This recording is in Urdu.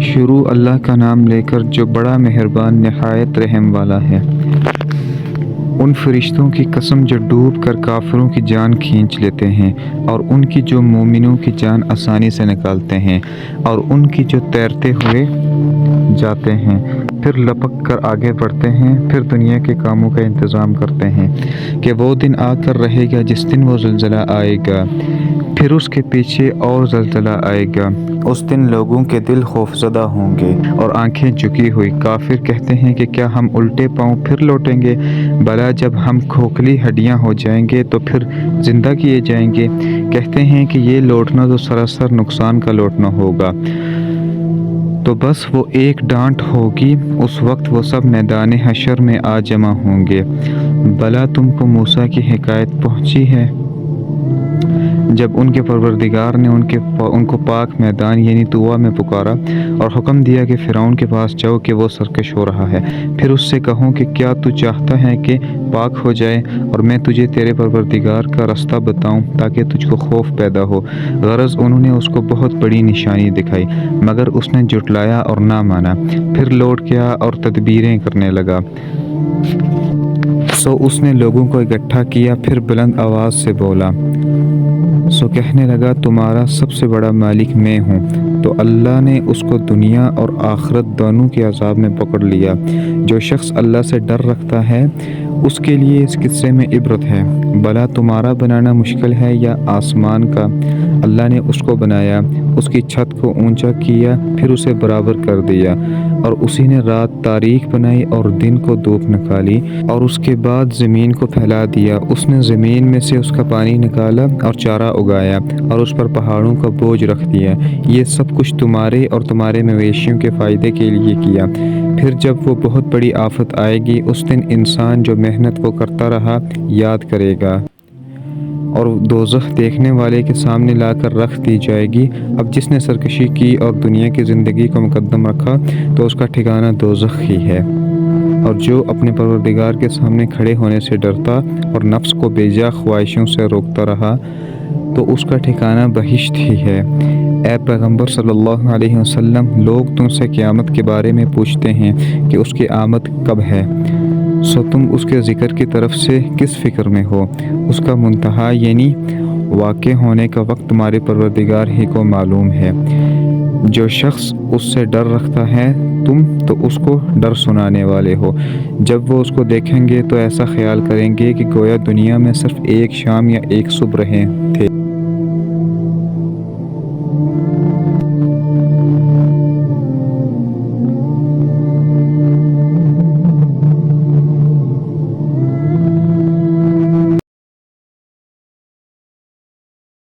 شروع اللہ کا نام لے کر جو بڑا مہربان نہایت رحم والا ہے۔ ان فرشتوں کی قسم جو ڈوب کر کافروں کی جان کھینچ لیتے ہیں، اور ان کی جو مومنوں کی جان آسانی سے نکالتے ہیں، اور ان کی جو تیرتے ہوئے جاتے ہیں، پھر لپک کر آگے بڑھتے ہیں، پھر دنیا کے کاموں کا انتظام کرتے ہیں کہ وہ دن آ کر رہے گا جس دن وہ زلزلہ آئے گا، پھر اس کے پیچھے اور زلزلہ آئے گا۔ اس دن لوگوں کے دل خوفزدہ ہوں گے اور آنکھیں جھکی ہوئی۔ کافر کہتے ہیں کہ کیا ہم الٹے پاؤں پھر لوٹیں گے؟ بھلا جب ہم کھوکھلی ہڈیاں ہو جائیں گے تو پھر زندہ کیے جائیں گے؟ کہتے ہیں کہ یہ لوٹنا تو سراسر نقصان کا لوٹنا ہوگا۔ تو بس وہ ایک ڈانٹ ہوگی، اس وقت وہ سب میدان حشر میں آ جمع ہوں گے۔ بھلا تم کو موسیٰ کی حکایت پہنچی ہے، جب ان کے پروردگار نے ان کو پاک میدان یعنی طویٰ میں پکارا اور حکم دیا کہ فرعون کے پاس جاؤ کہ وہ سرکش ہو رہا ہے، پھر اس سے کہو کہ کیا تو چاہتا ہے کہ پاک ہو جائے اور میں تجھے تیرے پروردگار کا رستہ بتاؤں تاکہ تجھ کو خوف پیدا ہو۔ غرض انہوں نے اس کو بہت بڑی نشانی دکھائی، مگر اس نے جھٹلایا اور نہ مانا، پھر لوٹ گیا اور تدبیریں کرنے لگا۔ سو اس نے لوگوں کو اکٹھا کیا، پھر بلند آواز سے بولا، سو کہنے لگا تمہارا سب سے بڑا مالک میں ہوں۔ تو اللہ نے اس کو دنیا اور آخرت دونوں کے عذاب میں پکڑ لیا۔ جو شخص اللہ سے ڈر رکھتا ہے اس کے لیے اس قصے میں عبرت ہے۔ بھلا تمہارا بنانا مشکل ہے یا آسمان کا؟ اللہ نے اس کو بنایا، اس کی چھت کو اونچا کیا، پھر اسے برابر کر دیا، اور اسی نے رات تاریک بنائی اور دن کو دھوپ نکالی، اور اس کے بعد زمین کو پھیلا دیا۔ اس نے زمین میں سے اس کا پانی نکالا اور چارہ اگایا، اور اس پر پہاڑوں کا بوجھ رکھ دیا۔ یہ سب کچھ تمہارے اور تمہارے مویشیوں کے فائدے کے لیے کیا۔ پھر جب وہ بہت بڑی آفت آئے گی، اس دن انسان جو محنت وہ کرتا رہا یاد کرے گا، اور دوزخ دیکھنے والے کے سامنے لا کر رکھ دی جائے گی۔ اب جس نے سرکشی کی اور دنیا کی زندگی کو مقدم رکھا تو اس کا ٹھکانہ دوزخ ہی ہے، اور جو اپنے پروردگار کے سامنے کھڑے ہونے سے ڈرتا اور نفس کو بے جا خواہشوں سے روکتا رہا تو اس کا ٹھکانہ بہشت ہی ہے۔ اے پیغمبر صلی اللہ علیہ وسلم، لوگ تم سے قیامت کے بارے میں پوچھتے ہیں کہ اس کی آمد کب ہے، سو تم اس کے ذکر کی طرف سے کس فکر میں ہو؟ اس کا منتہا یعنی واقع ہونے کا وقت تمہارے پروردگار ہی کو معلوم ہے۔ جو شخص اس سے ڈر رکھتا ہے تم تو اس کو ڈر سنانے والے ہو۔ جب وہ اس کو دیکھیں گے تو ایسا خیال کریں گے کہ گویا دنیا میں صرف ایک شام یا ایک صبح رہے تھے۔